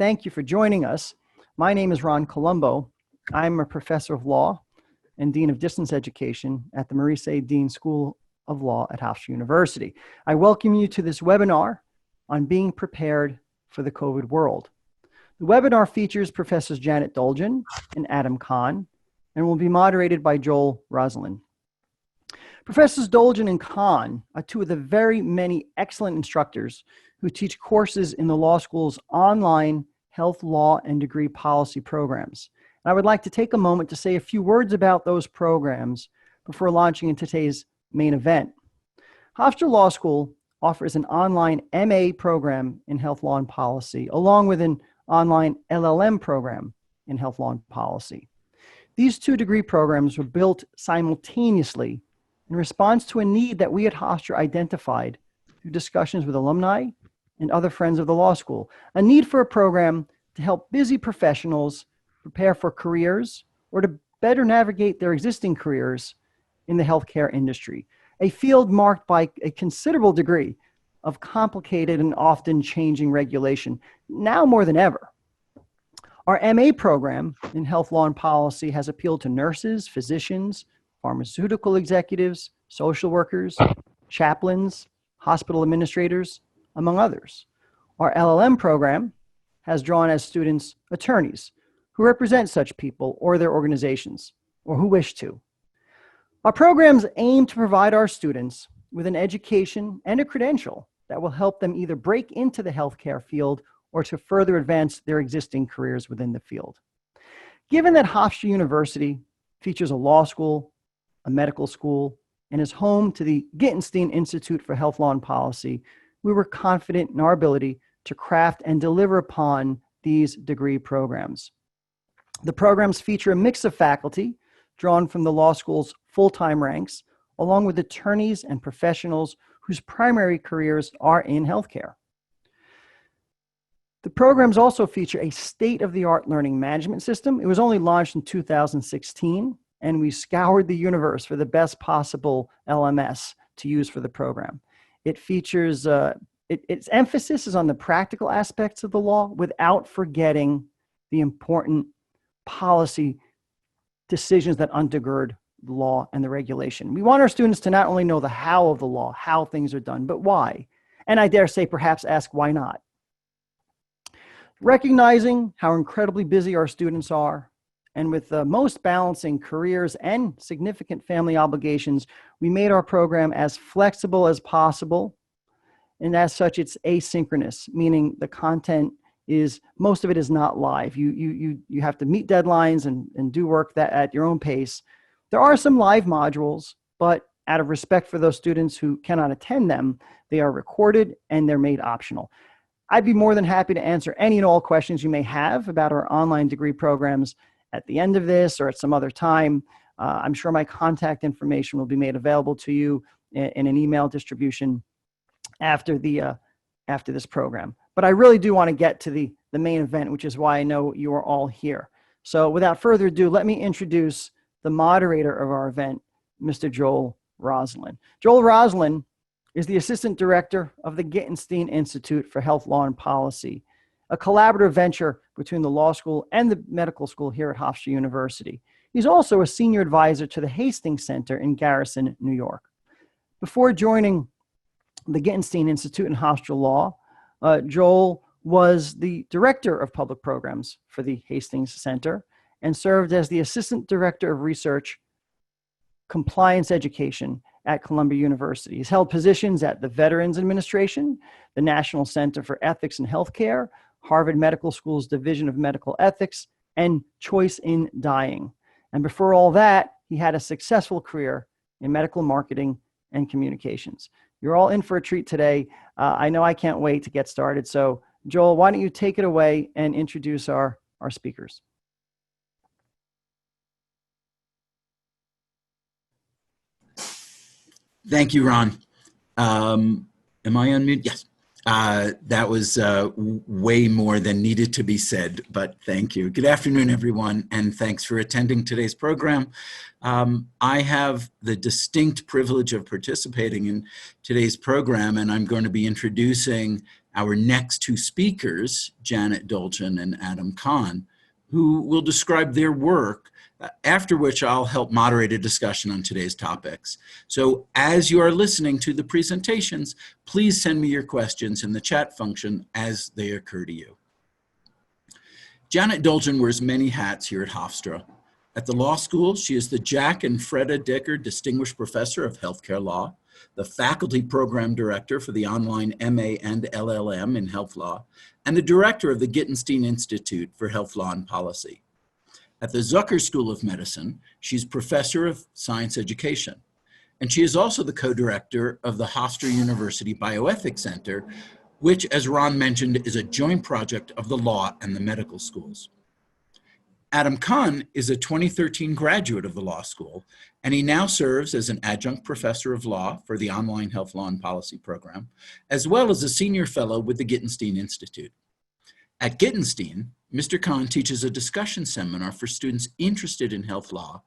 thank you for joining us. My name is Ron Colombo. I'm a professor of law and Dean of Distance Education at the Maurice A. Dean School of Law at Hofstra University. I welcome you to this webinar on being prepared for the COVID world. The webinar features Professors Janet Dulcin and Adam Kahn and will be moderated by Joel Roslyn. Professors Dulcin and Kahn are two of the very many excellent instructors who teach courses in the law school's online health law and degree policy programs. And I would like to take a moment to say a few words about those programs before launching into today's main event. Hofstra Law School offers an online MA program in health law and policy, along with an online LLM program in health law and policy. These two degree programs were built simultaneously in response to a need that we at Hofstra identified through discussions with alumni and other friends of the law school, a need for a program to help busy professionals prepare for careers or to better navigate their existing careers in the healthcare industry, a field marked by a considerable degree of complicated and often changing regulation, now more than ever. Our MA program in health law and policy has appealed to nurses, physicians, pharmaceutical executives, social workers, chaplains, hospital administrators, among others. Our LLM program has drawn as students attorneys who represent such people or their organizations, or who wish to. Our programs aim to provide our students with an education and a credential that will help them either break into the healthcare field or to further advance their existing careers within the field. Given that Hofstra University features a law school, a medical school, and is home to the Gettenstein Institute for Health Law and Policy, we were confident in our ability to craft and deliver upon these degree programs. The programs feature a mix of faculty drawn from the law school's full-time ranks, along with attorneys and professionals whose primary careers are in healthcare. The programs also feature a state-of-the-art learning management system. It was only launched in 2016, and we scoured the universe for the best possible LMS to use for the program. It features, its emphasis is on the practical aspects of the law without forgetting the important policy decisions that undergird the law and the regulation. We want our students to not only know the how of the law, how things are done, but why. And I dare say perhaps ask why not. Recognizing how incredibly busy our students are, and with most balancing careers and significant family obligations, we made our program as flexible as possible. And as such, it's asynchronous, meaning the content is, most of it is not live. You have to meet deadlines and do work that at your own pace. There are some live modules, but out of respect for those students who cannot attend them, they are recorded and they're made optional. I'd be more than happy to answer any and all questions you may have about our online degree programs at the end of this or at some other time. I'm sure my contact information will be made available to you in an email distribution after this program. But I really do want to get to the main event, which is why I know you are all here. So without further ado, let me introduce the moderator of our event, Mr. Joel Roslyn. Joel Roslyn is the Assistant Director of the Gettenstein Institute for Health Law and Policy, a collaborative venture between the law school and the medical school here at Hofstra University. He's also a senior advisor to the Hastings Center in Garrison, New York. Before joining the Gettenstein Institute in Hofstra Law, Joel was the Director of Public Programs for the Hastings Center and served as the Assistant Director of Research Compliance Education at Columbia University. He's held positions at the Veterans Administration, the National Center for Ethics in Healthcare, Harvard Medical School's Division of Medical Ethics, and Choice in Dying. And before all that, he had a successful career in medical marketing and communications. You're all in for a treat today. I know I can't wait to get started. So Joel, why don't you take it away and introduce our speakers? Thank you, Ron. Am I unmuted? Yes. That was way more than needed to be said, but thank you. Good afternoon, everyone, and thanks for attending today's program. I have the distinct privilege of participating in today's program, and I'm going to be introducing our next two speakers, Janet Dulcin and Adam Kahn, who will describe their work, after which I'll help moderate a discussion on today's topics. So as you are listening to the presentations, please send me your questions in the chat function as they occur to you. Janet Dulcin wears many hats here at Hofstra. At the law school, she is the Jack and Freda Dicker Distinguished Professor of Healthcare Law, the Faculty Program Director for the online MA and LLM in Health Law, and the Director of the Gettenstein Institute for Health Law and Policy. At the Zucker School of Medicine, she's Professor of Science Education, and she is also the co-director of the Hofstra University Bioethics Center, which, as Ron mentioned, is a joint project of the law and the medical schools. Adam Kahn is a 2013 graduate of the law school, and he now serves as an adjunct professor of law for the online Health Law and Policy program, as well as a senior fellow with the Gettenstein Institute. At Gettenstein, Mr. Kahn teaches a discussion seminar for students interested in health law,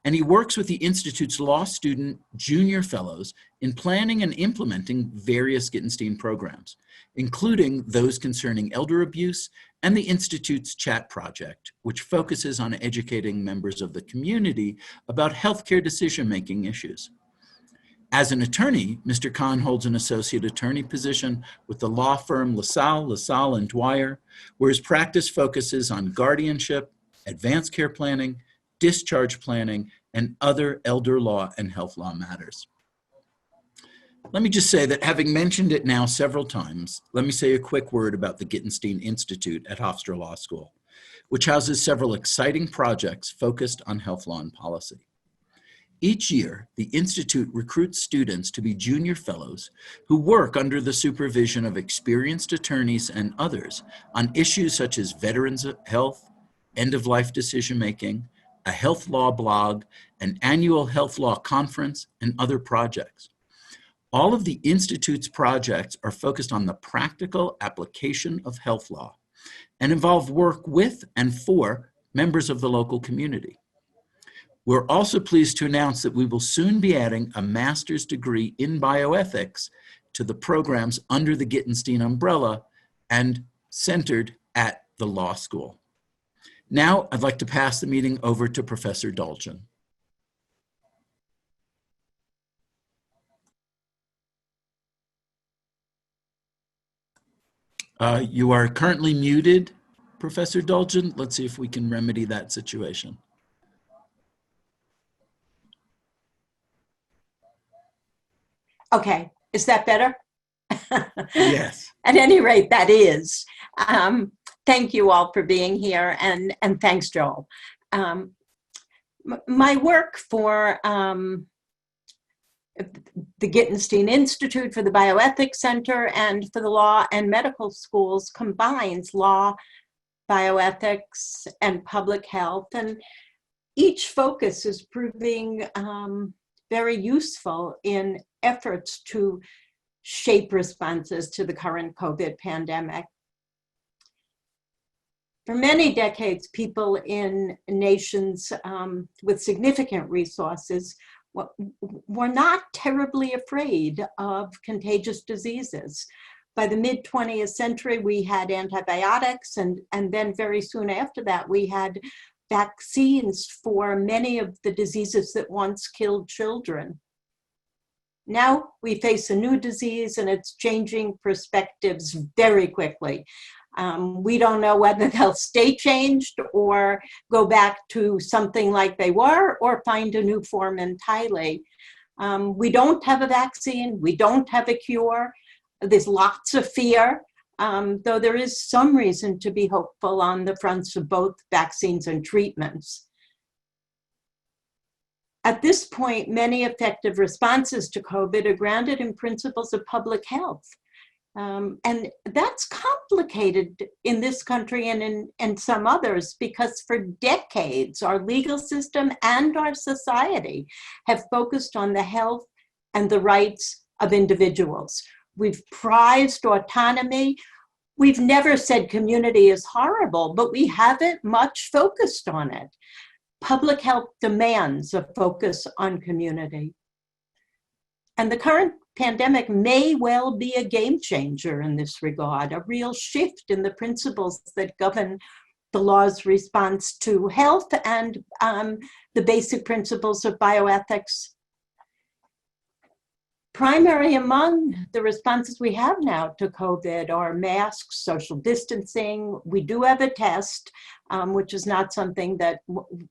and he works with the Institute's law student junior fellows in planning and implementing various Gettenstein programs, including those concerning elder abuse and the Institute's chat project, which focuses on educating members of the community about healthcare decision-making issues. As an attorney, Mr. Kahn holds an associate attorney position with the law firm LaSalle and Dwyer, where his practice focuses on guardianship, advanced care planning, discharge planning, and other elder law and health law matters. Let me just say that having mentioned it now several times, let me say a quick word about the Gettenstein Institute at Hofstra Law School, which houses several exciting projects focused on health law and policy. Each year, the Institute recruits students to be junior fellows who work under the supervision of experienced attorneys and others on issues such as veterans' health, end-of-life decision-making, a health law blog, an annual health law conference, and other projects. All of the Institute's projects are focused on the practical application of health law and involve work with and for members of the local community. We're also pleased to announce that we will soon be adding a master's degree in bioethics to the programs under the Gettenstein umbrella and centered at the law school. Now, I'd like to pass the meeting over to Professor Dulcin. You are currently muted, Professor Dulcin. Let's see if we can remedy that situation. Okay, is that better? Yes. At any rate, that is. Thank you all for being here, and thanks, Joel. My work for the Gettenstein Institute, for the Bioethics Center, and for the law and medical schools combines law, bioethics, and public health, and each focus is proving very useful in efforts to shape responses to the current COVID pandemic. For many decades, people in nations with significant resources were not terribly afraid of contagious diseases. By the mid-20th century, we had antibiotics, and then very soon after that, we had vaccines for many of the diseases that once killed children. Now we face a new disease, and it's changing perspectives very quickly. We don't know whether they'll stay changed or go back to something like they were or find a new form entirely. We don't have a vaccine. We don't have a cure. There's lots of fear, though there is some reason to be hopeful on the fronts of both vaccines and treatments. At this point, many effective responses to COVID are grounded in principles of public health. And that's complicated in this country and in some others, because for decades, our legal system and our society have focused on the health and the rights of individuals. We've prized autonomy. We've never said community is horrible, but we haven't much focused on it. Public health demands a focus on community. And the current pandemic may well be a game changer in this regard, a real shift in the principles that govern the law's response to health and the basic principles of bioethics. Primary among the responses we have now to COVID are masks, social distancing. We do have a test, which is not something that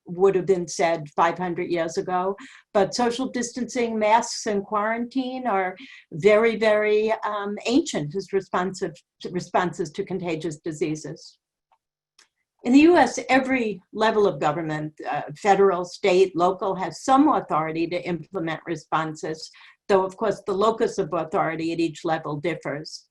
would have been said 500 years ago, but social distancing, masks, and quarantine are very, very ancient as responses to contagious diseases. In the US, every level of government, federal, state, local, has some authority to implement responses, though of course the locus of authority at each level differs.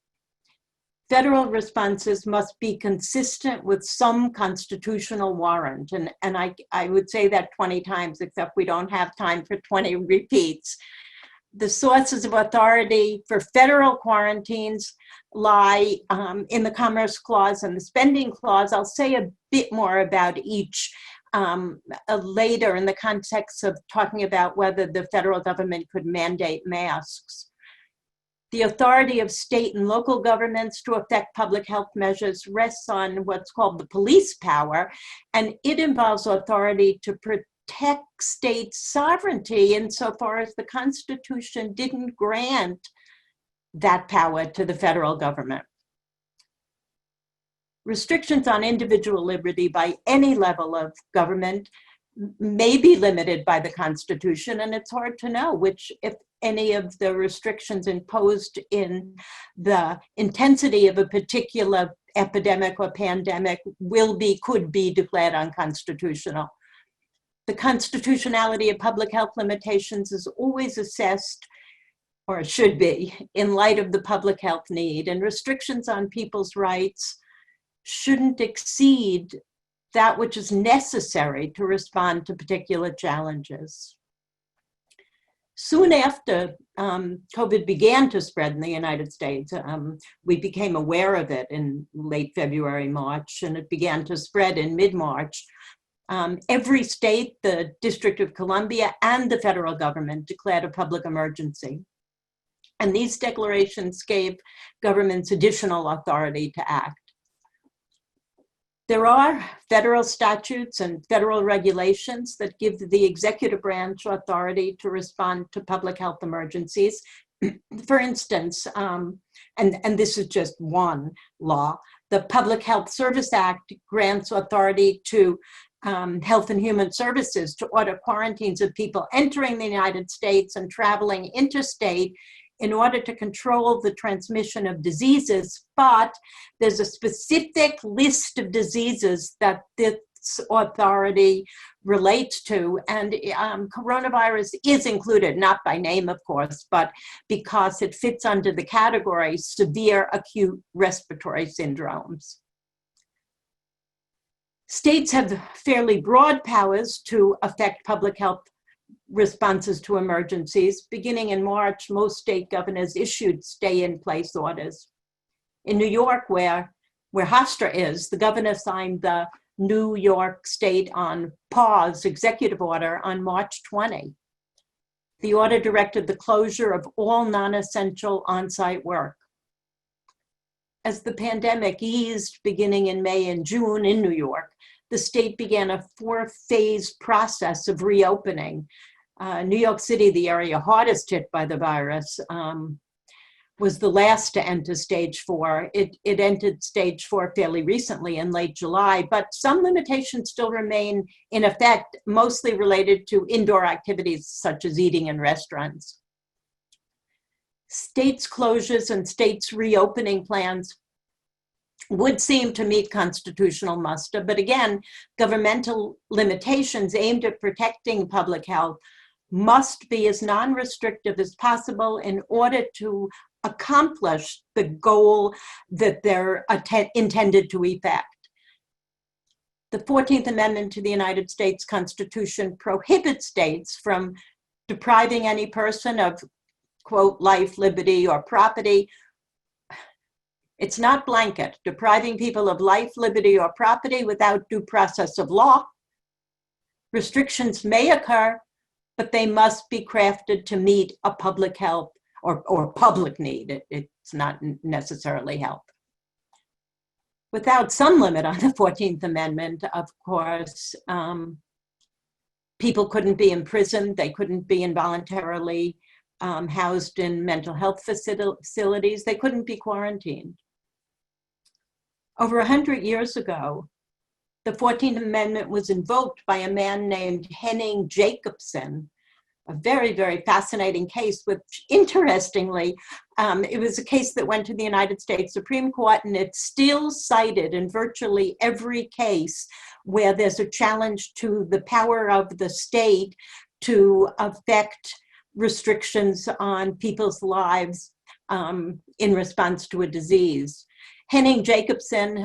Federal responses must be consistent with some constitutional warrant, and I would say that 20 times, except we don't have time for 20 repeats. The sources of authority for federal quarantines lie in the Commerce Clause and the Spending Clause. I'll say a bit more about each later in the context of talking about whether the federal government could mandate masks. The authority of state and local governments to affect public health measures rests on what's called the police power, and it involves authority to protect state sovereignty insofar as the Constitution didn't grant that power to the federal government. Restrictions on individual liberty by any level of government may be limited by the Constitution, and it's hard to know which, if any, of the restrictions imposed in the intensity of a particular epidemic or pandemic could be declared unconstitutional. The constitutionality of public health limitations is always assessed, or should be, in light of the public health need, and restrictions on people's rights shouldn't exceed that which is necessary to respond to particular challenges. Soon after COVID began to spread in the United States, we became aware of it in late February, March, and it began to spread in mid-March. Every state, the District of Columbia, and the federal government declared a public emergency. And these declarations gave governments additional authority to act. There are federal statutes and federal regulations that give the executive branch authority to respond to public health emergencies. For instance, and this is just one law, the Public Health Service Act grants authority to Health and Human Services to order quarantines of people entering the United States and traveling interstate in order to control the transmission of diseases, but there's a specific list of diseases that this authority relates to, and coronavirus is included, not by name, of course, but because it fits under the category severe acute respiratory syndromes. States have fairly broad powers to affect public health responses to emergencies. Beginning in March, most state governors issued stay-in-place orders. In New York, where Hofstra is, the governor signed the New York State on Pause executive order on March 20. The order directed the closure of all non-essential on-site work. As the pandemic eased beginning in May and June in New York, the state began a 4-phase process of reopening. New York City, the area hardest hit by the virus, was the last to enter stage 4. It entered stage 4 fairly recently in late July, but some limitations still remain in effect, mostly related to indoor activities such as eating in restaurants. States' closures and states' reopening plans would seem to meet constitutional muster, but again, governmental limitations aimed at protecting public health must be as non-restrictive as possible in order to accomplish the goal that they're intended to effect. The 14th Amendment to the United States Constitution prohibits states from depriving any person of, quote, life, liberty, or property. It's not blanket, depriving people of life, liberty, or property without due process of law. Restrictions may occur but they must be crafted to meet a public health or public need. It's not necessarily health. Without some limit on the 14th Amendment, of course, people couldn't be imprisoned. They couldn't be involuntarily housed in mental health facilities. They couldn't be quarantined. Over 100 years ago, the 14th Amendment was invoked by a man named Henning Jacobson, a very, very fascinating case, which interestingly, it was a case that went to the United States Supreme Court, and it's still cited in virtually every case where there's a challenge to the power of the state to affect restrictions on people's lives in response to a disease. Henning Jacobson,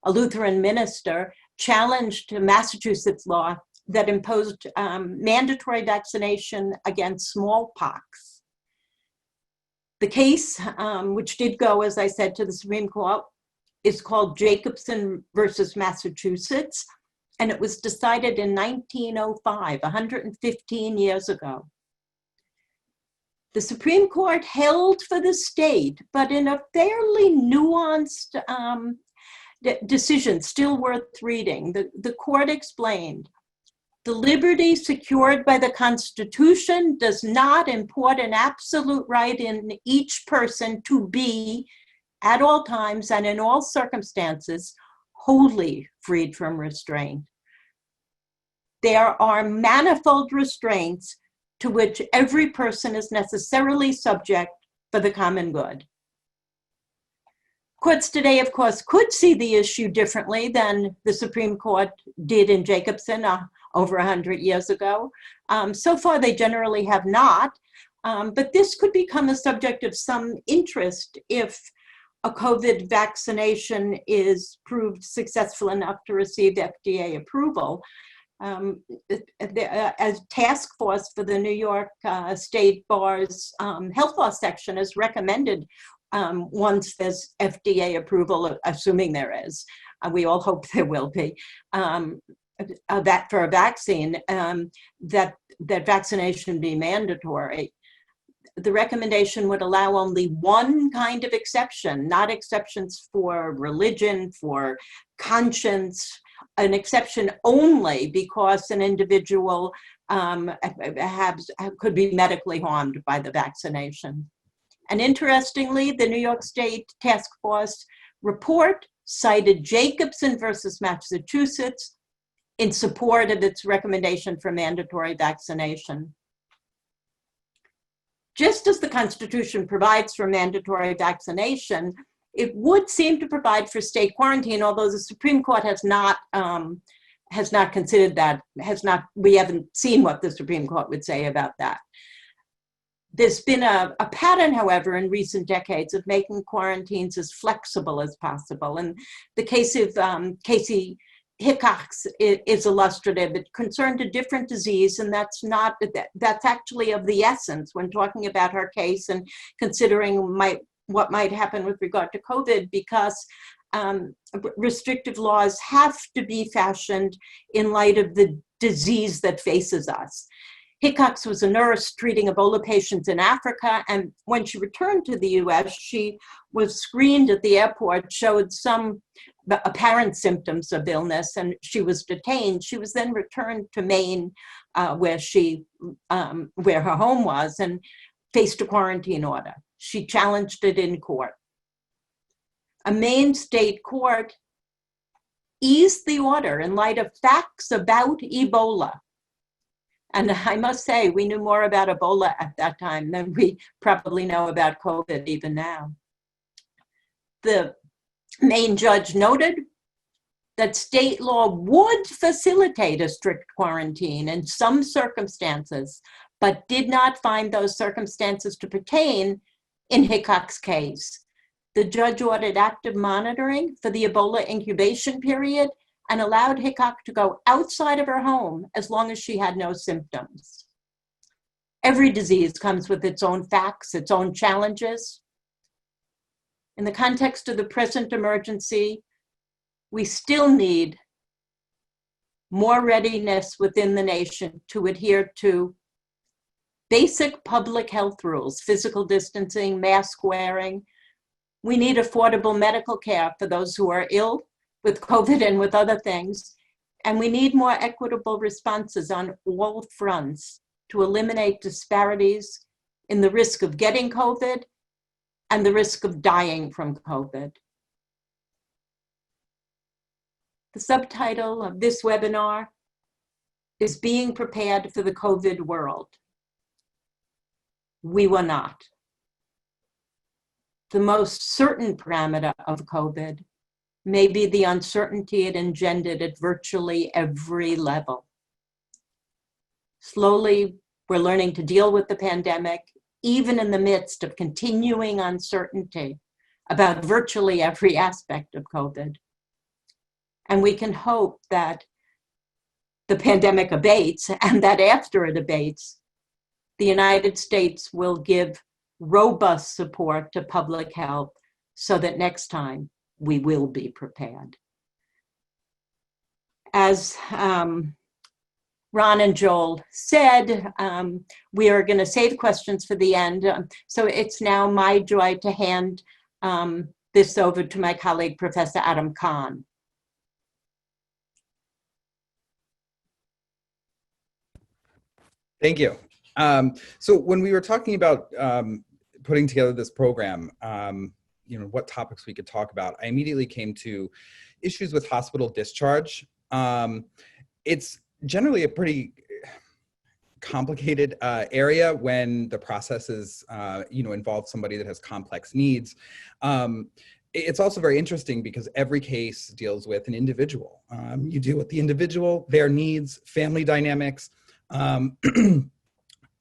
a Lutheran minister, challenged Massachusetts law that imposed mandatory vaccination against smallpox. The case, which did go, as I said, to the Supreme Court, is called Jacobson versus Massachusetts, and it was decided in 1905, 115 years ago. The Supreme Court held for the state, but in a fairly nuanced decision, still worth reading. The court explained, the liberty secured by the Constitution does not import an absolute right in each person to be, at all times and in all circumstances, wholly freed from restraint. There are manifold restraints to which every person is necessarily subject for the common good. Courts today, of course, could see the issue differently than the Supreme Court did in Jacobson over 100 years ago. So far, they generally have not, but this could become a subject of some interest if a COVID vaccination is proved successful enough to receive FDA approval. As task force for the New York State Bar's health law section has recommended, once there's FDA approval, assuming there is, we all hope there will be, that for a vaccine, that vaccination be mandatory. The recommendation would allow only one kind of exception, not exceptions for religion, for conscience, an exception only because an individual could be medically harmed by the vaccination. And interestingly, the New York State Task Force report cited Jacobson versus Massachusetts in support of its recommendation for mandatory vaccination. Just as the Constitution provides for mandatory vaccination, it would seem to provide for state quarantine, although the Supreme Court has not considered that, we haven't seen what the Supreme Court would say about that. There's been a pattern, however, in recent decades of making quarantines as flexible as possible. And the case of Casey Hickox is illustrative. It concerned a different disease, and that's actually of the essence when talking about her case and considering what might happen with regard to COVID, because restrictive laws have to be fashioned in light of the disease that faces us. Hickox was a nurse treating Ebola patients in Africa, and when she returned to the US, she was screened at the airport, showed some apparent symptoms of illness, and she was detained. She was then returned to Maine, where her home was, and faced a quarantine order. She challenged it in court. A Maine state court eased the order in light of facts about Ebola. And I must say, we knew more about Ebola at that time than we probably know about COVID even now. The Maine judge noted that state law would facilitate a strict quarantine in some circumstances, but did not find those circumstances to pertain in Hickox's case. The judge ordered active monitoring for the Ebola incubation period and allowed Hickox to go outside of her home as long as she had no symptoms. Every disease comes with its own facts, its own challenges. In the context of the present emergency, we still need more readiness within the nation to adhere to basic public health rules, physical distancing, mask wearing. We need affordable medical care for those who are ill with COVID and with other things. And we need more equitable responses on all fronts to eliminate disparities in the risk of getting COVID and the risk of dying from COVID. The subtitle of this webinar is Being Prepared for the COVID World. We were not. The most certain parameter of COVID may be the uncertainty it engendered at virtually every level. Slowly, we're learning to deal with the pandemic, even in the midst of continuing uncertainty about virtually every aspect of COVID. And we can hope that the pandemic abates and that after it abates, the United States will give robust support to public health so that next time we will be prepared. As Ron and Joel said, we are going to save questions for the end. So it's now my joy to hand this over to my colleague, Professor Adam Kahn. Thank you. So when we were talking about putting together this program, what topics we could talk about, I immediately came to issues with hospital discharge. It's generally a pretty complicated area when the process is, involves somebody that has complex needs. It's also very interesting because every case deals with an individual. You deal with the individual, their needs, family dynamics.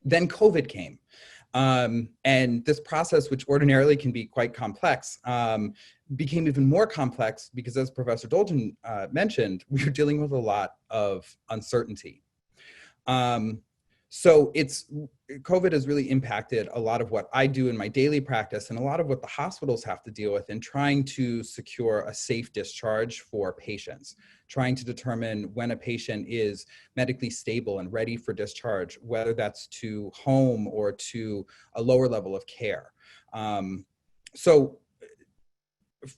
Then COVID came. And this process, which ordinarily can be quite complex, became even more complex because, as Professor Dulcin mentioned, we were dealing with a lot of uncertainty. So COVID has really impacted a lot of what I do in my daily practice and a lot of what the hospitals have to deal with in trying to secure a safe discharge for patients, trying to determine when a patient is medically stable and ready for discharge, whether that's to home or to a lower level of care. So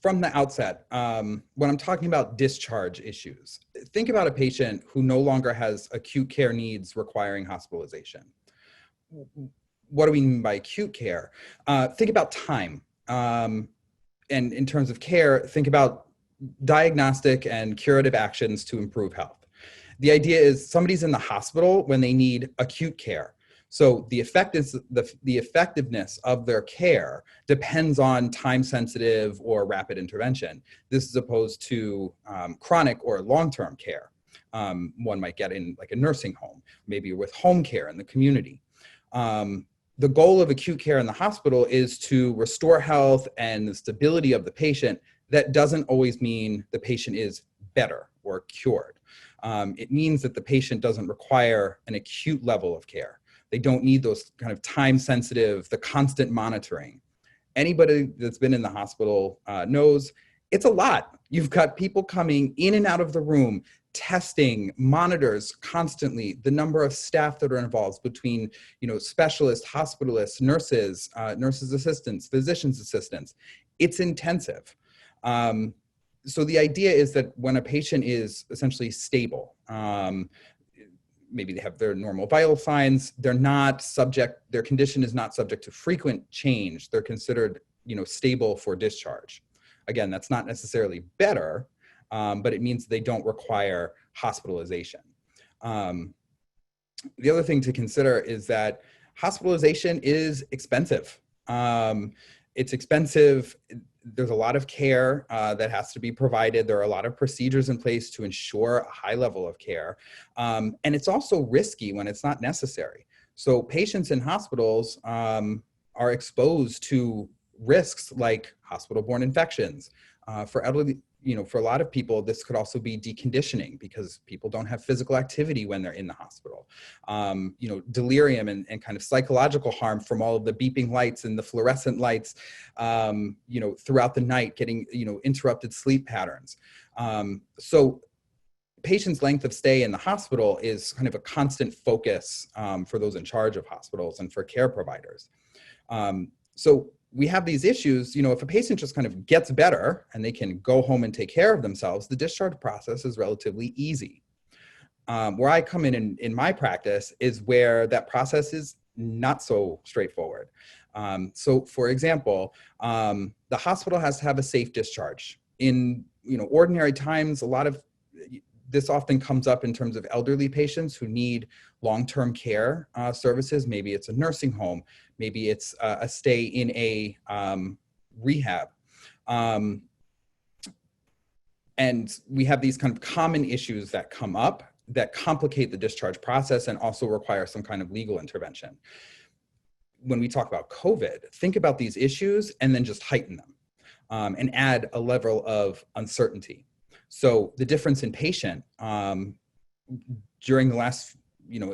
from the outset, when I'm talking about discharge issues, think about a patient who no longer has acute care needs requiring hospitalization. What do we mean by acute care? Think about time. And in terms of care, think about diagnostic and curative actions to improve health. The idea is somebody's in the hospital when they need acute care. So the effectiveness of their care depends on time-sensitive or rapid intervention. This is opposed to chronic or long-term care. One might get in like a nursing home, maybe with home care in the community. The goal of acute care in the hospital is to restore health and the stability of the patient. That doesn't always mean the patient is better or cured. It means that the patient doesn't require an acute level of care. They don't need those kind of time-sensitive, the constant monitoring. Anybody that's been in the hospital knows it's a lot. You've got people coming in and out of the room, testing, monitors constantly, the number of staff that are involved between, specialists, hospitalists, nurses, nurses' assistants, physicians' assistants. It's intensive. So the idea is that when a patient is essentially stable, maybe they have their normal vital signs, their condition is not subject to frequent change. They're considered, stable for discharge. Again, that's not necessarily better, but it means they don't require hospitalization. The other thing to consider is that hospitalization is expensive. It's expensive. There's a lot of care that has to be provided. There are a lot of procedures in place to ensure a high level of care. And it's also risky when it's not necessary. So patients in hospitals are exposed to risks like hospital-borne infections. For elderly, for a lot of people, this could also be deconditioning because people don't have physical activity when they're in the hospital. Delirium and kind of psychological harm from all of the beeping lights and the fluorescent lights, throughout the night, getting, interrupted sleep patterns. So patient's length of stay in the hospital is kind of a constant focus for those in charge of hospitals and for care providers. So we have these issues, if a patient just kind of gets better and they can go home and take care of themselves, the discharge process is relatively easy. Where I come in my practice is where that process is not so straightforward. So for example, the hospital has to have a safe discharge. In ordinary times, a lot of this often comes up in terms of elderly patients who need long-term care services. Maybe it's a nursing home, maybe it's a stay in a rehab. And we have these kind of common issues that come up that complicate the discharge process and also require some kind of legal intervention. When we talk about COVID, think about these issues and then just heighten them and add a level of uncertainty. So the difference in patient during the last,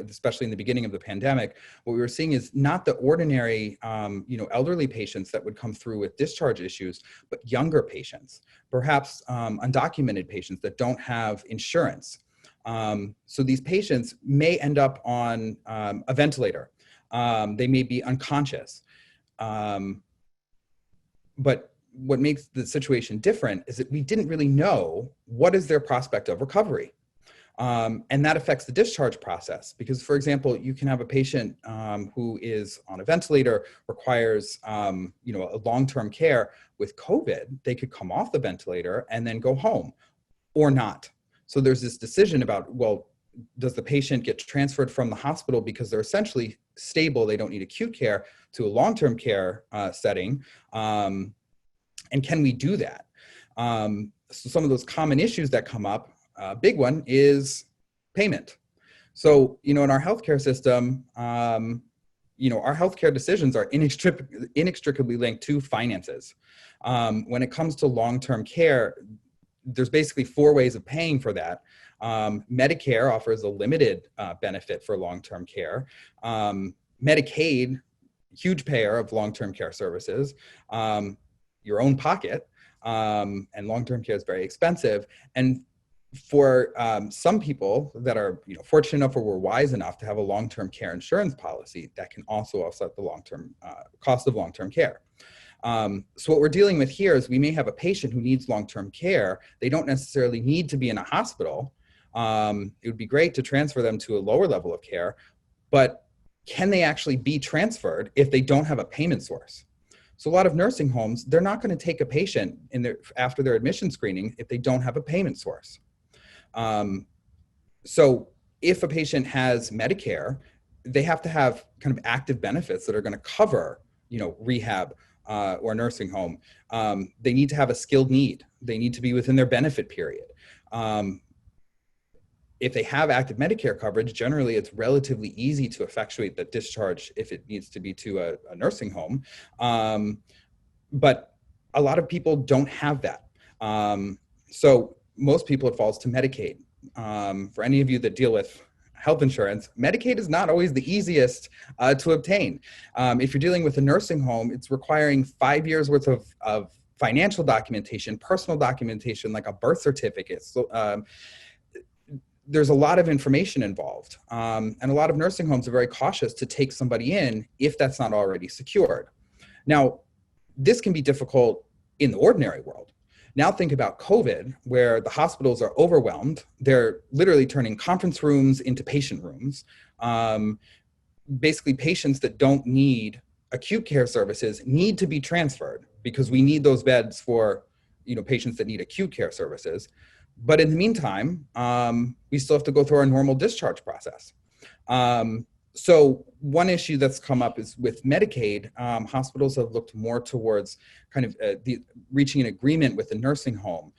especially in the beginning of the pandemic, what we were seeing is not the ordinary, elderly patients that would come through with discharge issues, but younger patients, perhaps undocumented patients that don't have insurance. So these patients may end up on a ventilator. They may be unconscious. But what makes the situation different is that we didn't really know what is their prospect of recovery. And that affects the discharge process because, for example, you can have a patient who is on a ventilator, requires a long-term care. With COVID, they could come off the ventilator and then go home or not. So there's this decision about, well, does the patient get transferred from the hospital because they're essentially stable, they don't need acute care, to a long-term care setting? And can we do that? So some of those common issues that come up, a big one is payment. So, in our healthcare system, our healthcare decisions are inextricably linked to finances. When it comes to long-term care, there's basically 4 ways of paying for that. Medicare offers a limited benefit for long-term care. Medicaid, huge payer of long-term care services. Your own pocket, and long-term care is very expensive. And for some people that are fortunate enough or were wise enough to have a long-term care insurance policy, that can also offset the long-term cost of long-term care. So what we're dealing with here is we may have a patient who needs long-term care. They don't necessarily need to be in a hospital. It would be great to transfer them to a lower level of care, but can they actually be transferred if they don't have a payment source? So a lot of nursing homes, they're not going to take a patient after their admission screening if they don't have a payment source. So if a patient has Medicare, they have to have kind of active benefits that are going to cover, rehab or nursing home. They need to have a skilled need. They need to be within their benefit period. If they have active Medicare coverage, generally it's relatively easy to effectuate the discharge if it needs to be to a nursing home. But a lot of people don't have that. So most people, it falls to Medicaid. For any of you that deal with health insurance, Medicaid is not always the easiest to obtain. If you're dealing with a nursing home, it's requiring 5 years worth of financial documentation, personal documentation, like a birth certificate. So, there's a lot of information involved. And a lot of nursing homes are very cautious to take somebody in if that's not already secured. Now, this can be difficult in the ordinary world. Now think about COVID, where the hospitals are overwhelmed. They're literally turning conference rooms into patient rooms. Basically, patients that don't need acute care services need to be transferred because we need those beds for patients that need acute care services. But in the meantime, we still have to go through our normal discharge process. So one issue that's come up is with Medicaid, hospitals have looked more towards kind of reaching an agreement with the nursing home,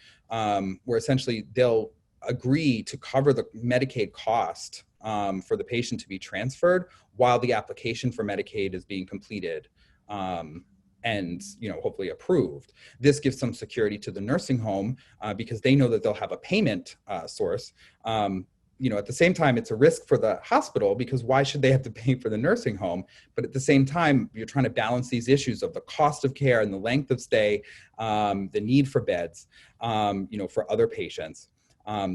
where essentially they'll agree to cover the Medicaid cost for the patient to be transferred while the application for Medicaid is being completed. And hopefully approved. This gives some security to the nursing home because they know that they'll have a payment source. At the same time, it's a risk for the hospital because why should they have to pay for the nursing home? But at the same time, you're trying to balance these issues of the cost of care and the length of stay, the need for beds, for other patients.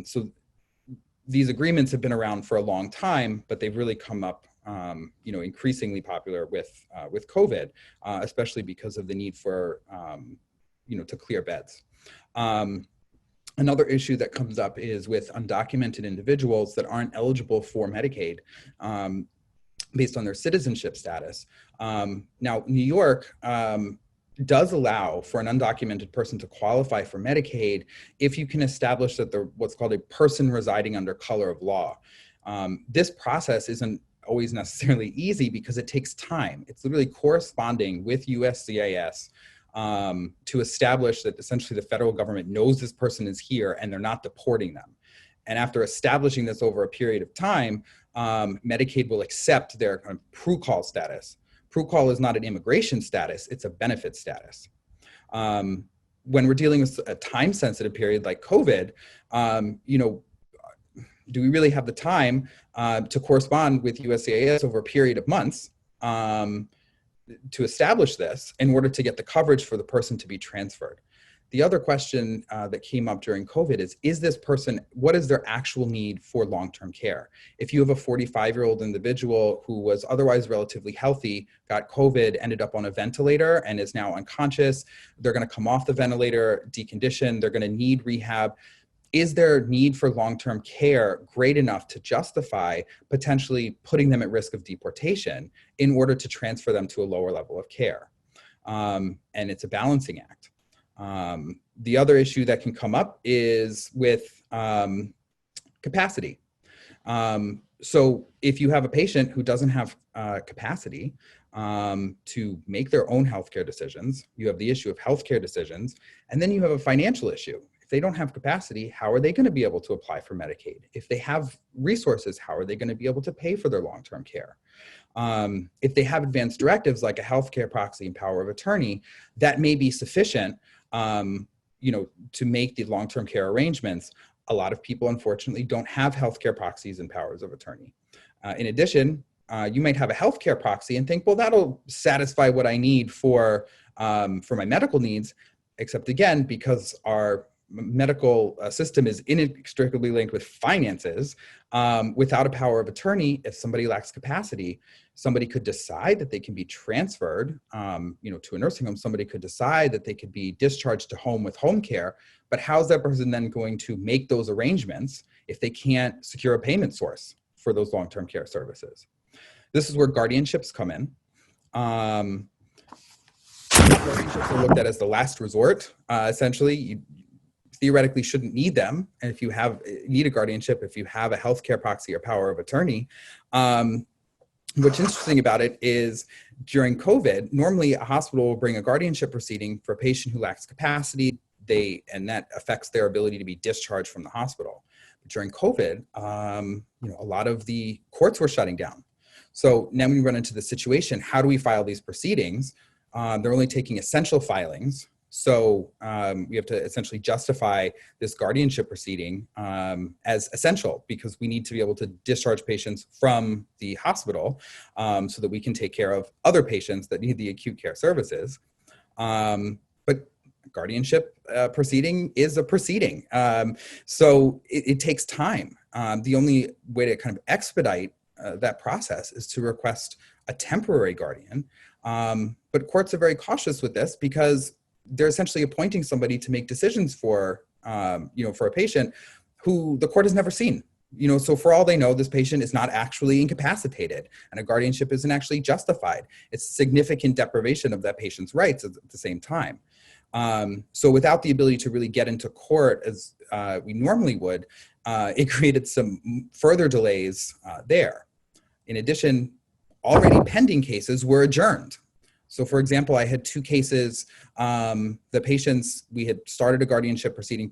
So these agreements have been around for a long time, but they've really come up, increasingly popular with COVID, especially because of the need for, to clear beds. Another issue that comes up is with undocumented individuals that aren't eligible for Medicaid based on their citizenship status. Now, New York does allow for an undocumented person to qualify for Medicaid if you can establish that they're what's called a person residing under color of law. This process isn't always necessarily easy because it takes time. It's literally corresponding with USCIS to establish that essentially the federal government knows this person is here and they're not deporting them. And after establishing this over a period of time, Medicaid will accept their kind of PRU-call status. PRU-call is not an immigration status, it's a benefit status. When we're dealing with a time-sensitive period like COVID, do we really have the time to correspond with USCIS over a period of months to establish this in order to get the coverage for the person to be transferred? The other question that came up during COVID is this person, what is their actual need for long-term care? If you have a 45-year-old individual who was otherwise relatively healthy, got COVID, ended up on a ventilator and is now unconscious, they're gonna come off the ventilator, deconditioned, they're gonna need rehab. Is their need for long-term care great enough to justify potentially putting them at risk of deportation in order to transfer them to a lower level of care? And it's a balancing act. The other issue that can come up is with capacity. So if you have a patient who doesn't have capacity to make their own healthcare decisions, you have the issue of healthcare decisions, and then you have a financial issue. If they don't have capacity, how are they going to be able to apply for Medicaid? If they have resources, how are they going to be able to pay for their long-term care? If they have advanced directives like a healthcare proxy and power of attorney, that may be sufficient to make the long-term care arrangements. A lot of people, unfortunately, don't have healthcare proxies and powers of attorney. In addition, you might have a healthcare proxy and think, well, that'll satisfy what I need for my medical needs, except again, because our medical system is inextricably linked with finances. Without a power of attorney, if somebody lacks capacity, somebody could decide that they can be transferred, to a nursing home. Somebody could decide that they could be discharged to home with home care. But how's that person then going to make those arrangements if they can't secure a payment source for those long-term care services? This is where guardianships come in. Guardianships are looked at as the last resort. Essentially, you theoretically shouldn't need them. And if you need a guardianship, if you have a healthcare proxy or power of attorney, what's interesting about it is during COVID, normally a hospital will bring a guardianship proceeding for a patient who lacks capacity, and that affects their ability to be discharged from the hospital. But during COVID, a lot of the courts were shutting down. So now we run into the situation, how do we file these proceedings? They're only taking essential filings. So we have to essentially justify this guardianship proceeding as essential because we need to be able to discharge patients from the hospital so that we can take care of other patients that need the acute care services. But guardianship proceeding is a proceeding. So it takes time. The only way to kind of expedite that process is to request a temporary guardian. But courts are very cautious with this because they're essentially appointing somebody to make decisions for a patient who the court has never seen. So for all they know, this patient is not actually incapacitated and a guardianship isn't actually justified. It's significant deprivation of that patient's rights at the same time. So without the ability to really get into court as we normally would, it created some further delays there. In addition, already pending cases were adjourned. So for example, I had two cases, the patients, we had started a guardianship proceeding,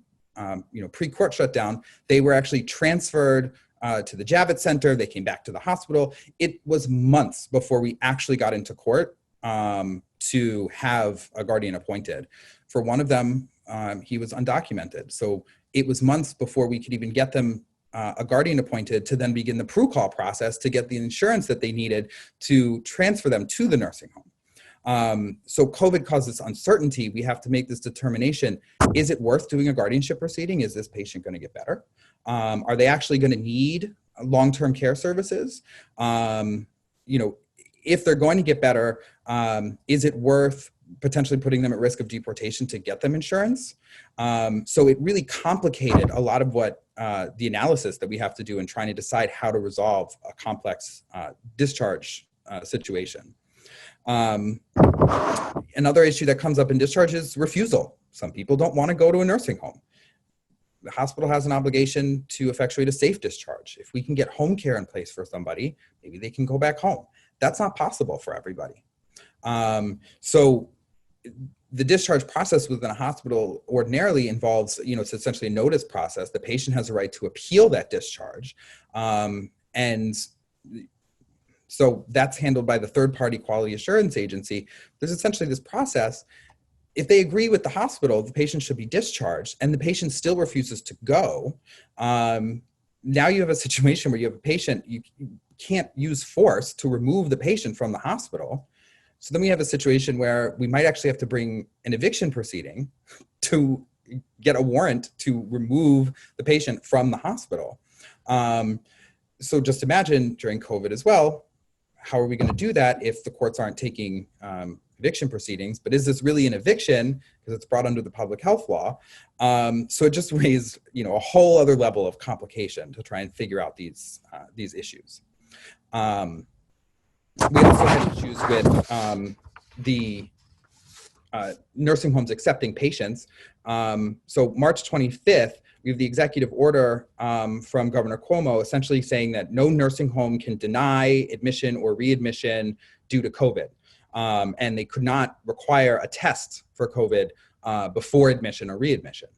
pre-court shutdown. They were actually transferred to the Javits Center. They came back to the hospital. It was months before we actually got into court to have a guardian appointed. For one of them, he was undocumented. So it was months before we could even get them a guardian appointed to then begin the PRU-call process to get the insurance that they needed to transfer them to the nursing home. So COVID causes uncertainty. We have to make this determination. Is it worth doing a guardianship proceeding? Is this patient going to get better? Are they actually going to need long-term care services? If they're going to get better, is it worth potentially putting them at risk of deportation to get them insurance? So it really complicated a lot of what the analysis that we have to do in trying to decide how to resolve a complex discharge situation. Another issue that comes up in discharge is refusal. Some people don't want to go to a nursing home. The hospital has an obligation to effectuate a safe discharge. If we can get home care in place for somebody, maybe they can go back home. That's not possible for everybody. So the discharge process within a hospital ordinarily involves, it's essentially a notice process. The patient has a right to appeal that discharge. And so that's handled by the third-party quality assurance agency. There's essentially this process. If they agree with the hospital, the patient should be discharged, and the patient still refuses to go. Now you have a situation where you have a patient, you can't use force to remove the patient from the hospital. So then we have a situation where we might actually have to bring an eviction proceeding to get a warrant to remove the patient from the hospital. So just imagine during COVID as well, how are we going to do that if the courts aren't taking eviction proceedings? But is this really an eviction because it's brought under the public health law? So it just raised, a whole other level of complication to try and figure out these issues. We also had issues with the nursing homes accepting patients. So March 25th, we have the executive order from Governor Cuomo essentially saying that no nursing home can deny admission or readmission due to COVID. And they could not require a test for COVID before admission or readmission.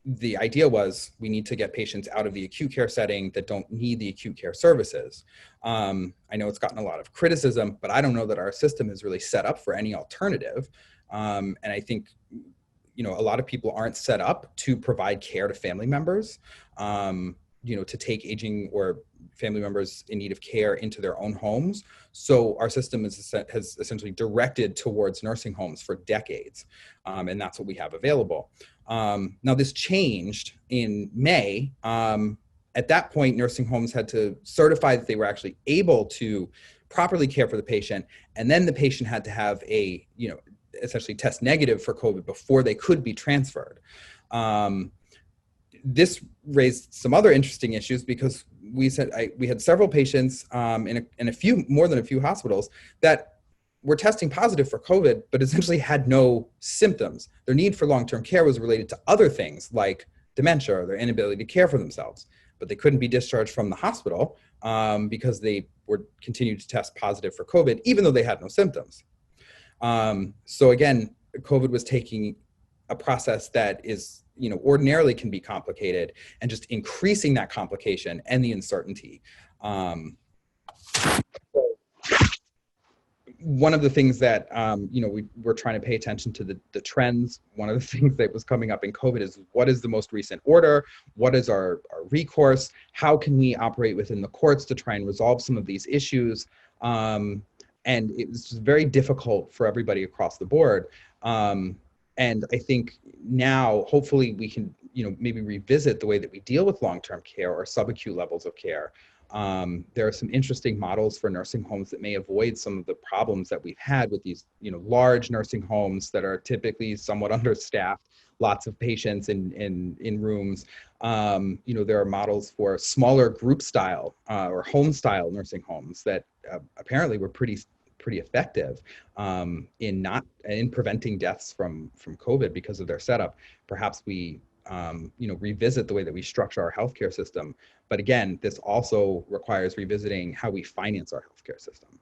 The idea was we need to get patients out of the acute care setting that don't need the acute care services. I know it's gotten a lot of criticism, but I don't know that our system is really set up for any alternative. And I think, a lot of people aren't set up to provide care to family members, to take aging or family members in need of care into their own homes. So our system has essentially directed towards nursing homes for decades. And that's what we have available. Now this changed in May. At that point, nursing homes had to certify that they were actually able to properly care for the patient. And then the patient had to have essentially test negative for COVID before they could be transferred. This raised some other interesting issues because we had several patients in more than a few hospitals that were testing positive for COVID, but essentially had no symptoms. Their need for long-term care was related to other things like dementia or their inability to care for themselves, but they couldn't be discharged from the hospital because they were continued to test positive for COVID, even though they had no symptoms. So again, COVID was taking a process that is, ordinarily can be complicated and just increasing that complication and the uncertainty. One of the things that, we're trying to pay attention to the trends. One of the things that was coming up in COVID is what is the most recent order? What is our recourse? How can we operate within the courts to try and resolve some of these issues? And it was just very difficult for everybody across the board. And I think now, hopefully we can, maybe revisit the way that we deal with long-term care or subacute levels of care. There are some interesting models for nursing homes that may avoid some of the problems that we've had with these, large nursing homes that are typically somewhat understaffed, lots of patients in rooms. There are models for smaller group style or home style nursing homes that apparently were pretty effective in preventing deaths from COVID because of their setup. Perhaps we revisit the way that we structure our healthcare system. But again, this also requires revisiting how we finance our healthcare system.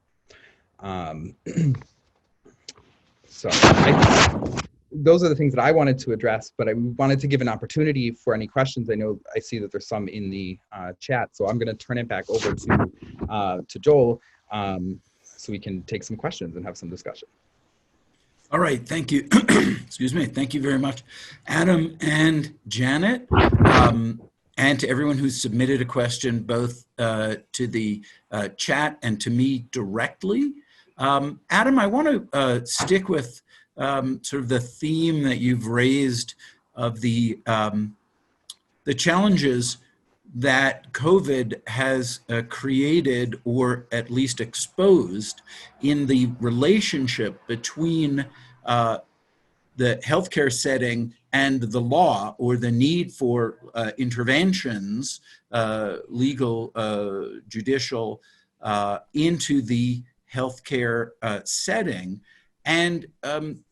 So those are the things that I wanted to address, but I wanted to give an opportunity for any questions. I see that there's some in the chat, so I'm going to turn it back over to Joel so we can take some questions and have some discussion. All right, thank you. Excuse me. Thank you very much, Adam and Janet, and to everyone who submitted a question, both to the chat and to me directly. Adam, I want to stick with sort of the theme that you've raised of the challenges that COVID has created, or at least exposed, in the relationship between the healthcare setting and the law, or the need for interventions, legal, judicial, into the healthcare setting. And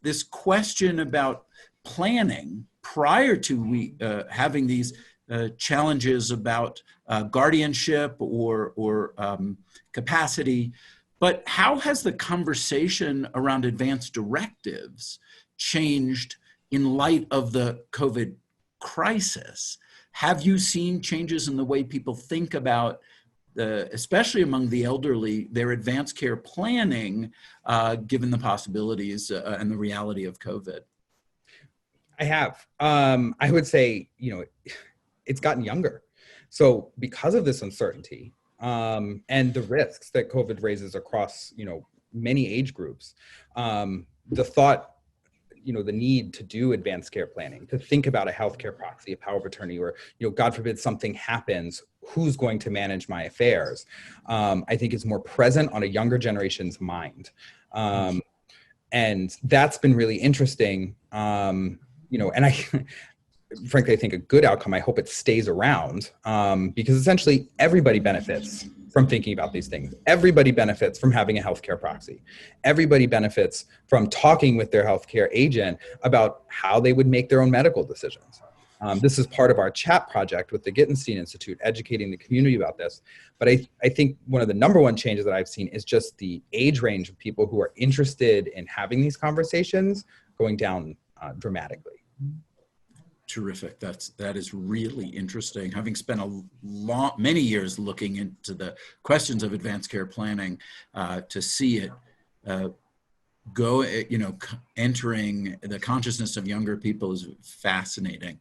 this question about planning prior to having these challenges about guardianship or capacity. But how has the conversation around advanced directives changed in light of the COVID crisis? Have you seen changes in the way people think about, especially among the elderly, their advanced care planning, given the possibilities and the reality of COVID? I have. I would say, it's gotten younger. So because of this uncertainty and the risks that COVID raises across, many age groups, the thought, the need to do advanced care planning, to think about a healthcare proxy, a power of attorney, or, God forbid something happens, who's going to manage my affairs, I think is more present on a younger generation's mind. And that's been really interesting, and frankly, I think a good outcome. I hope it stays around because essentially everybody benefits from thinking about these things. Everybody benefits from having a healthcare proxy. Everybody benefits from talking with their healthcare agent about how they would make their own medical decisions. This is part of our chat project with the Gettenstein Institute, educating the community about this. But I think one of the number one changes that I've seen is just the age range of people who are interested in having these conversations going down dramatically. Terrific. That is really interesting. Having spent many years looking into the questions of advanced care planning, to see it go, entering the consciousness of younger people is fascinating.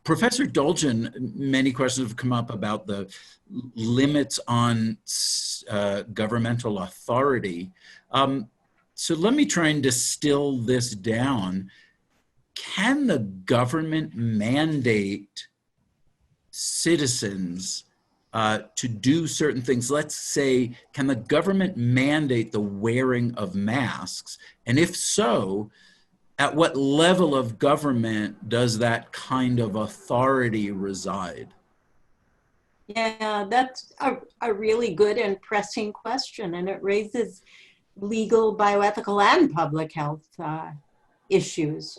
Professor Dulcin, many questions have come up about the limits on governmental authority. So let me try and distill this down. Can the government mandate citizens to do certain things? Let's say, can the government mandate the wearing of masks? And if so, at what level of government does that kind of authority reside? Yeah, that's a really good and pressing question, and it raises legal, bioethical, and public health issues.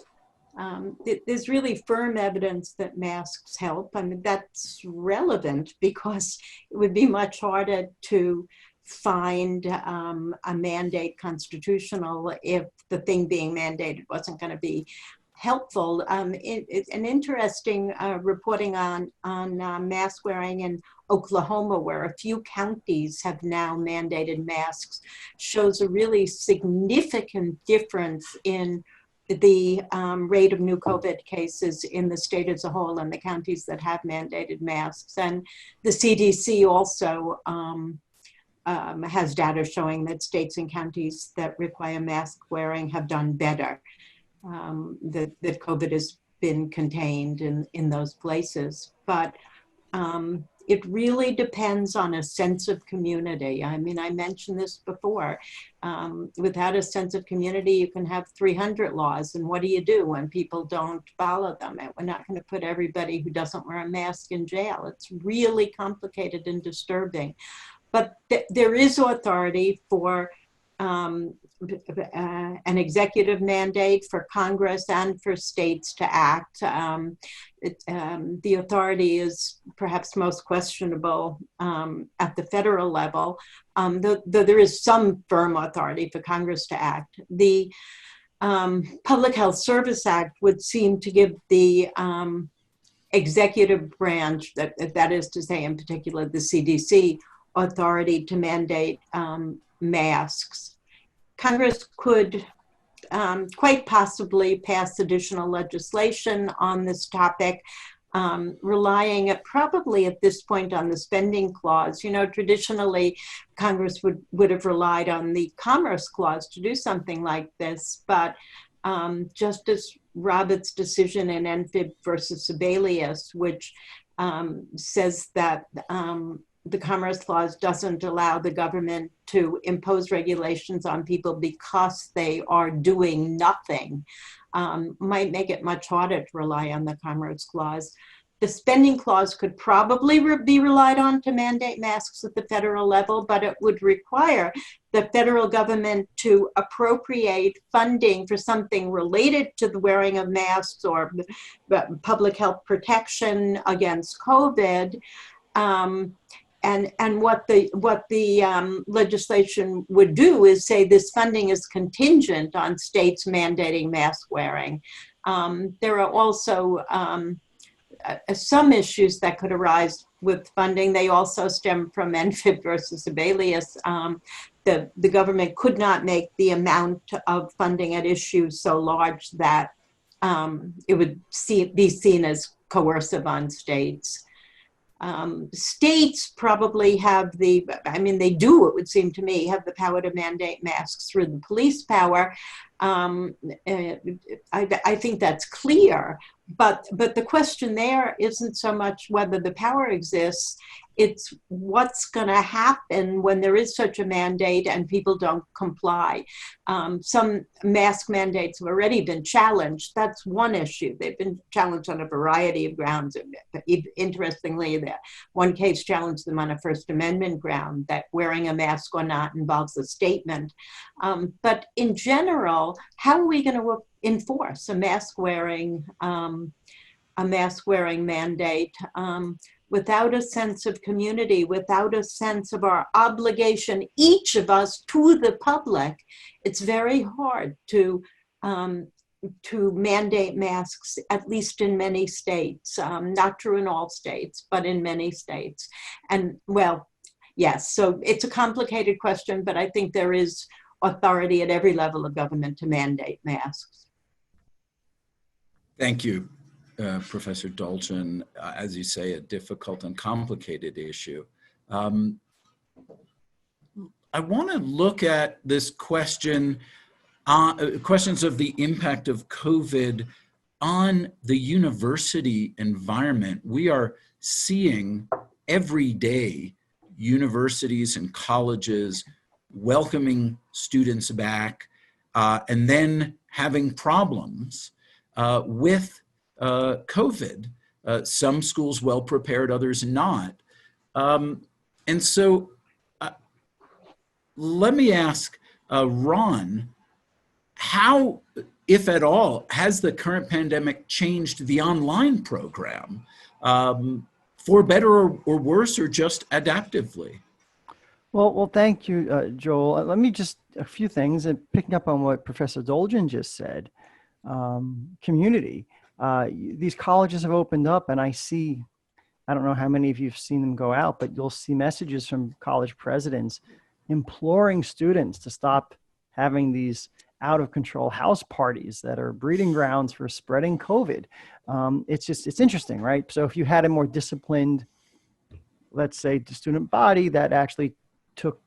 There's really firm evidence that masks help. I mean, that's relevant because it would be much harder to find a mandate constitutional if the thing being mandated wasn't going to be helpful. It's an interesting reporting on mask wearing in Oklahoma, where a few counties have now mandated masks, shows a really significant difference in the rate of new COVID cases in the state as a whole and the counties that have mandated masks. And the CDC also has data showing that states and counties that require mask wearing have done better, that COVID has been contained in those places. But it really depends on a sense of community. I mean, I mentioned this before. Without a sense of community, you can have 300 laws. And what do you do when people don't follow them? And we're not going to put everybody who doesn't wear a mask in jail. It's really complicated and disturbing. But there is authority for an executive mandate, for Congress and for states to act. The authority is perhaps most questionable at the federal level, though there is some firm authority for Congress to act. The Public Health Service Act would seem to give the executive branch, that is to say in particular the CDC, authority to mandate masks. Congress could quite possibly pass additional legislation on this topic. relying probably at this point on the spending clause. You know, traditionally, Congress would have relied on the Commerce Clause to do something like this, but Justice Roberts' decision in Enfib versus Sebelius, which says that the Commerce Clause doesn't allow the government to impose regulations on people because they are doing nothing, might make it much harder to rely on the Commerce Clause. The spending clause could probably be relied on to mandate masks at the federal level, but it would require the federal government to appropriate funding for something related to the wearing of masks or public health protection against COVID. And what the legislation would do is say this funding is contingent on states mandating mask wearing. There are also some issues that could arise with funding. They also stem from Enfib versus Sebelius. The government could not make the amount of funding at issue so large that it would be seen as coercive on states. States probably have they do, it would seem to me, have the power to mandate masks through the police power. I think that's clear, but the question there isn't so much whether the power exists, it's what's going to happen when there is such a mandate and people don't comply. Some mask mandates have already been challenged. That's one issue. They've been challenged on a variety of grounds. Interestingly, that one case challenged them on a First Amendment ground that wearing a mask or not involves a statement. But in general, how are we going to enforce a mask wearing mandate without a sense of community, without a sense of our obligation, each of us, to the public? It's very hard to mandate masks, at least in many states. Not true in all states, but in many states. And well, yes, so it's a complicated question, but I think there is authority at every level of government to mandate masks. Thank you, Professor Dulcin. As you say, a difficult and complicated issue. I want to look at this question, questions of the impact of COVID on the university environment. We are seeing every day universities and colleges welcoming students back and then having problems with COVID. Some schools well prepared, others not. And so let me ask Ron, how, if at all, has the current pandemic changed the online program for better or worse, or just adaptively? Well, thank you, Joel. Let me just, a few things, and picking up on what Professor Dulcin just said, community. These colleges have opened up, and I see, I don't know how many of you have seen them go out, but you'll see messages from college presidents imploring students to stop having these out of control house parties that are breeding grounds for spreading COVID. It's interesting, right? So if you had a more disciplined, let's say, student body that actually took,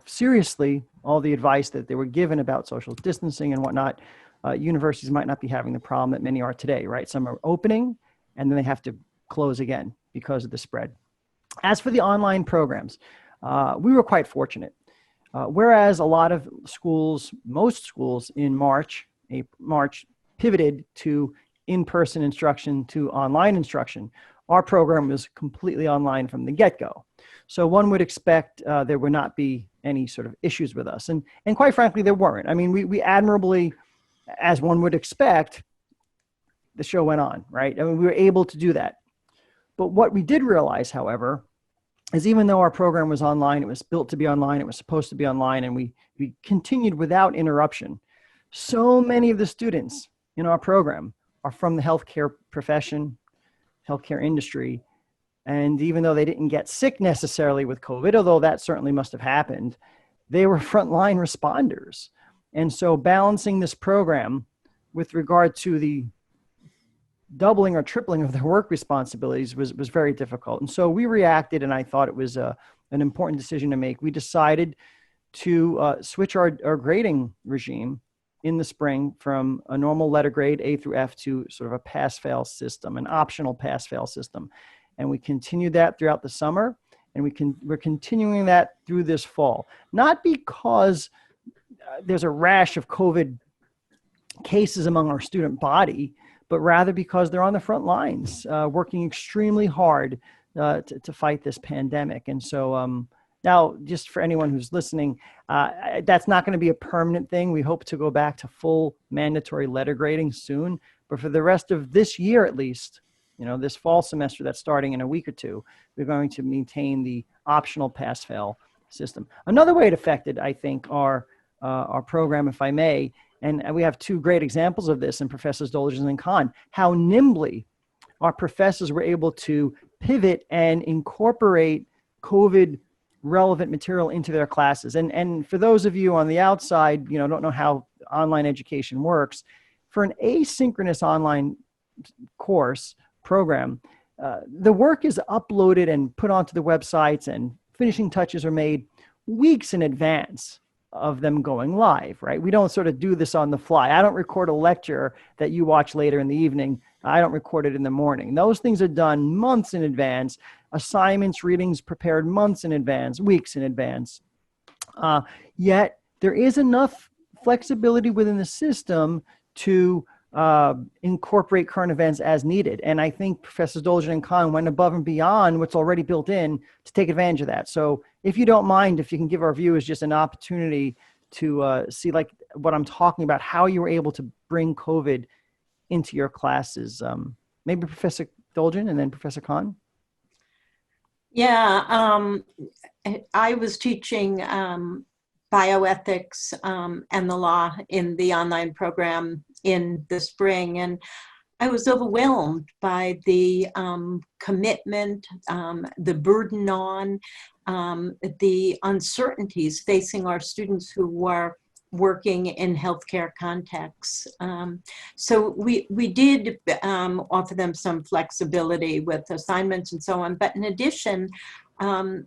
seriously all the advice that they were given about social distancing and whatnot, universities might not be having the problem that many are today, right? Some are opening and then they have to close again because of the spread. As for the online programs, we were quite fortunate. Whereas a lot of schools, most schools in March pivoted to in-person instruction to online instruction, our program was completely online from the get-go. So one would expect there would not be any sort of issues with us. And quite frankly, there weren't. I mean, we admirably, as one would expect, the show went on, right? I mean, we were able to do that. But what we did realize, however, is even though our program was online, it was built to be online, it was supposed to be online, and we continued without interruption, so many of the students in our program are from the healthcare profession, healthcare industry. And even though they didn't get sick necessarily with COVID, although that certainly must have happened, they were frontline responders. And so balancing this program with regard to the doubling or tripling of their work responsibilities was very difficult. And so we reacted, and I thought it was an important decision to make. We decided to switch our grading regime in the spring from a normal letter grade A through F to sort of a pass-fail system, an optional pass-fail system. And we continued that throughout the summer, and we're continuing that through this fall. Not because there's a rash of COVID cases among our student body, but rather because they're on the front lines, working extremely hard to fight this pandemic. And so now, just for anyone who's listening, that's not going to be a permanent thing. We hope to go back to full mandatory letter grading soon. But for the rest of this year, at least, this fall semester that's starting in a week or two, we're going to maintain the optional pass-fail system. Another way it affected, I think, our program, if I may, and we have two great examples of this in Professors Dulcin and Kahn, how nimbly our professors were able to pivot and incorporate COVID relevant material into their classes. And for those of you on the outside, don't know how online education works, for an asynchronous online course program, the work is uploaded and put onto the websites, and finishing touches are made weeks in advance of them going live, right? We don't sort of do this on the fly. I don't record a lecture that you watch later in the evening. I don't record it in the morning. Those things are done months in advance. Assignments, readings prepared months in advance, weeks in advance. Yet there is enough flexibility within the system to incorporate current events as needed. And I think Professors Dulcin and Kahn went above and beyond what's already built in to take advantage of that. So if you don't mind, if you can give our viewers just an opportunity to see like what I'm talking about, how you were able to bring COVID into your classes. Maybe Professor Dulcin and then Professor Kahn. Yeah, I was teaching bioethics and the law in the online program in the spring, and I was overwhelmed by the commitment, the burden on, the uncertainties facing our students who were working in healthcare contexts. So we did offer them some flexibility with assignments and so on, but in addition, I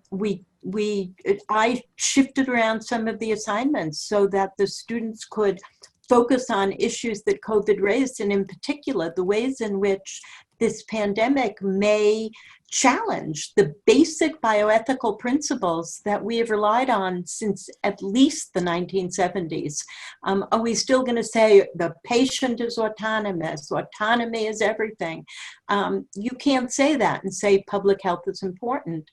shifted around some of the assignments so that the students could focus on issues that COVID raised, and in particular, the ways in which this pandemic may challenge the basic bioethical principles that we have relied on since at least the 1970s. Are we still going to say the patient is autonomous, autonomy is everything? You can't say that and say public health is important.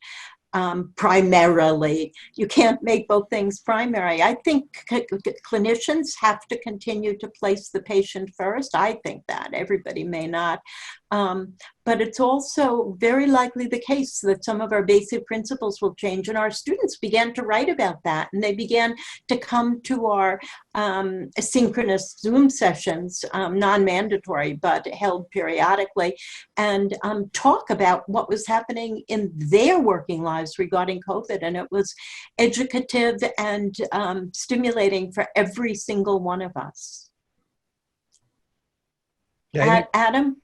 Primarily. You can't make both things primary. I think clinicians have to continue to place the patient first. I think that everybody may not. But it's also very likely the case that some of our basic principles will change, and our students began to write about that, and they began to come to our asynchronous Zoom sessions, non-mandatory, but held periodically, and talk about what was happening in their working lives regarding COVID, and it was educative and stimulating for every single one of us. Yeah, Adam?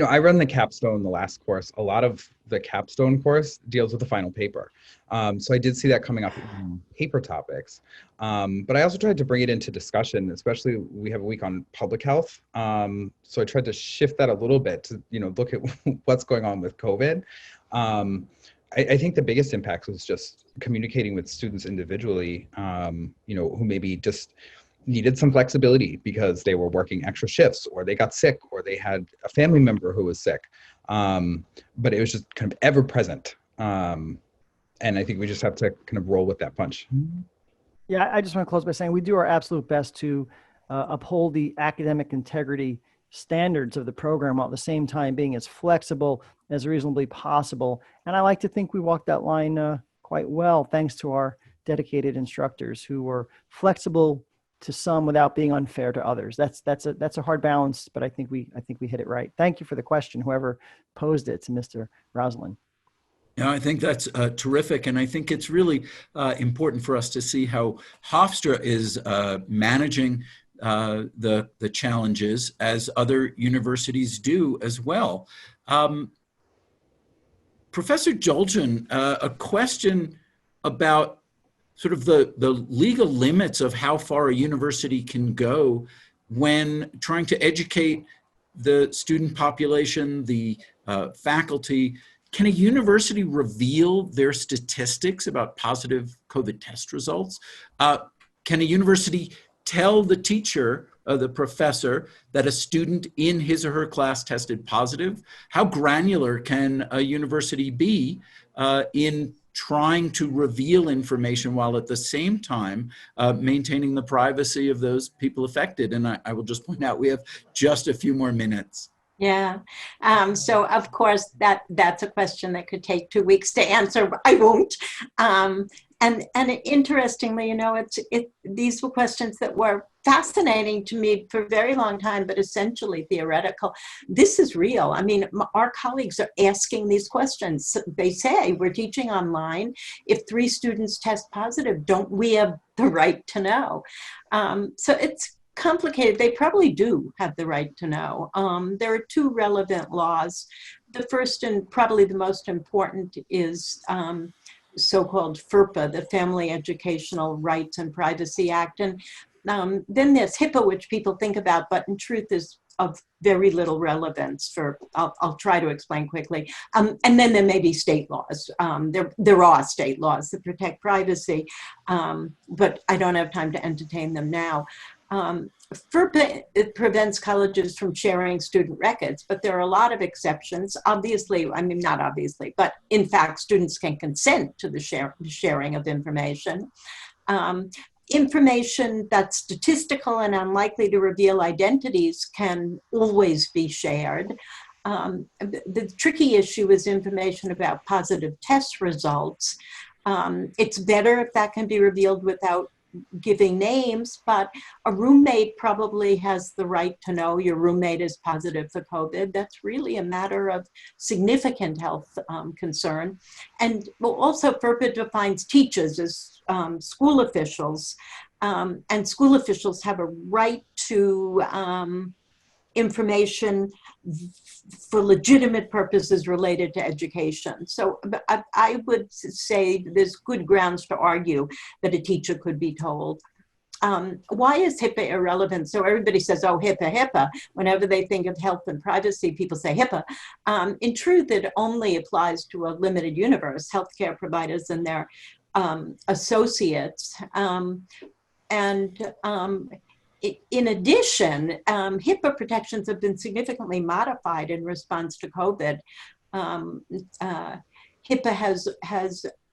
I run the capstone, the last course. A lot of the capstone course deals with the final paper. So I did see that coming up in paper topics. But I also tried to bring it into discussion, especially we have a week on public health. So I tried to shift that a little bit to, look at what's going on with COVID. I think the biggest impact was just communicating with students individually, who maybe just needed some flexibility because they were working extra shifts, or they got sick, or they had a family member who was sick. But it was just kind of ever present. And I think we just have to kind of roll with that punch. Yeah, I just want to close by saying we do our absolute best to uphold the academic integrity standards of the program while at the same time being as flexible as reasonably possible. And I like to think we walked that line quite well, thanks to our dedicated instructors who were flexible to some without being unfair to others. That's a hard balance, but I think we hit it right. Thank you for the question, whoever posed it to Mr. Roslyn. Yeah, I think that's terrific. And I think it's really important for us to see how Hofstra is managing the challenges as other universities do as well. Professor Dulcin, a question about sort of the legal limits of how far a university can go when trying to educate the student population, the faculty. Can a university reveal their statistics about positive COVID test results? Can a university tell the teacher, the professor, that a student in his or her class tested positive? How granular can a university be in trying to reveal information while at the same time maintaining the privacy of those people affected? And I will just point out, we have just a few more minutes. Yeah. So of course that's a question that could take 2 weeks to answer. But I won't. And interestingly, you know, these were questions that were fascinating to me for a very long time, but essentially theoretical. This is real. I mean, our colleagues are asking these questions. They say, we're teaching online. If 3 students test positive, don't we have the right to know? So it's complicated. They probably do have the right to know. There are 2 relevant laws. The first and probably the most important is so-called FERPA, the Family Educational Rights and Privacy Act. And then there's HIPAA, which people think about, but in truth is of very little relevance for, I'll try to explain quickly. And then there may be state laws. There are state laws that protect privacy, but I don't have time to entertain them now. FERPA, it prevents colleges from sharing student records, but there are a lot of exceptions. Obviously, I mean, not obviously, but in fact, students can consent to the sharing of information. Information that's statistical and unlikely to reveal identities can always be shared. The tricky issue is information about positive test results. It's better if that can be revealed without giving names, but a roommate probably has the right to know your roommate is positive for COVID. That's really a matter of significant health concern. And also FERPA defines teachers as school officials, and school officials have a right to information for legitimate purposes related to education. So I would say there's good grounds to argue that a teacher could be told. Why is HIPAA irrelevant? So everybody says, oh, HIPAA, HIPAA. Whenever they think of health and privacy, people say HIPAA. In truth, it only applies to a limited universe, healthcare providers and their associates. In addition, HIPAA protections have been significantly modified in response to COVID. HIPAA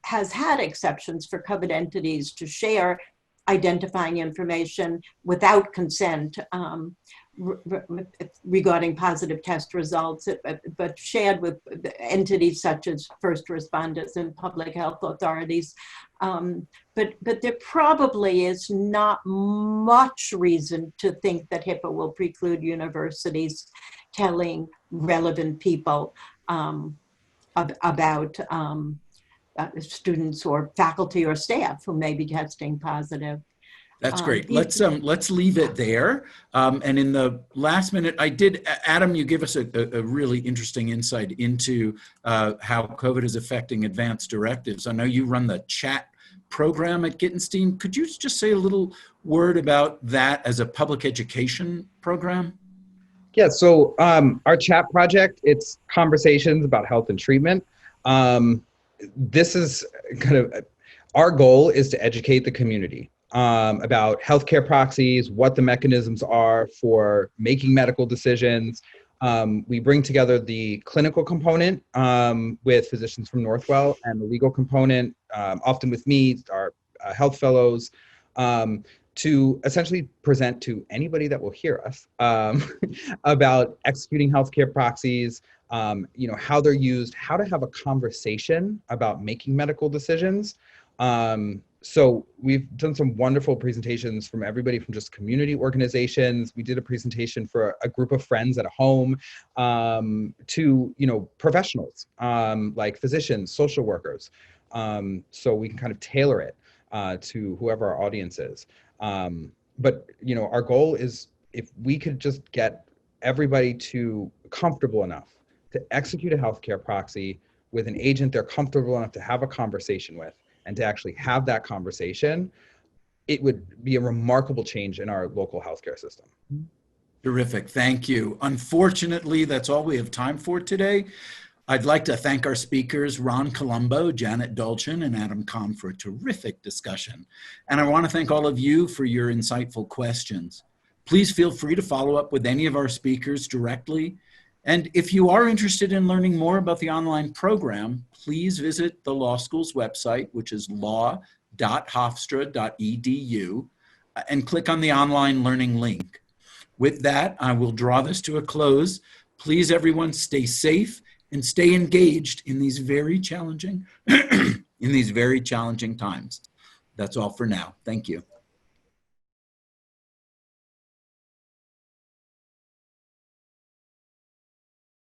has had exceptions for covered entities to share identifying information without consent regarding positive test results, but shared with entities such as first responders and public health authorities. But there probably is not much reason to think that HIPAA will preclude universities telling relevant people about students or faculty or staff who may be testing positive. That's great. Let's leave it there. And in the last minute, Adam, you give us a really interesting insight into how COVID is affecting advanced directives. I know you run the chat program at Gettenstein. Could you just say a little word about that as a public education program? Yeah, so our chat project, it's conversations about health and treatment. This is kind of, our goal is to educate the community about healthcare proxies, what the mechanisms are for making medical decisions. We bring together the clinical component with physicians from Northwell and the legal component, often with me, our health fellows, to essentially present to anybody that will hear us about executing healthcare proxies, how they're used, how to have a conversation about making medical decisions. So we've done some wonderful presentations from everybody from just community organizations. We did a presentation for a group of friends at a home to, professionals like physicians, social workers. So we can kind of tailor it to whoever our audience is. But, you know, our goal is if we could just get everybody to comfortable enough to execute a healthcare proxy with an agent they're comfortable enough to have a conversation with and to actually have that conversation, it would be a remarkable change in our local healthcare system. Terrific. Thank you. Unfortunately, that's all we have time for today. I'd like to thank our speakers, Ron Colombo, Janet Dulcin, and Adam Kahn for a terrific discussion. And I want to thank all of you for your insightful questions. Please feel free to follow up with any of our speakers directly. And if you are interested in learning more about the online program, please visit the law school's website, which is law.hofstra.edu, and click on the online learning link. With that, I will draw this to a close. Please, everyone, stay safe and stay engaged in these very challenging times. That's all for now. Thank you.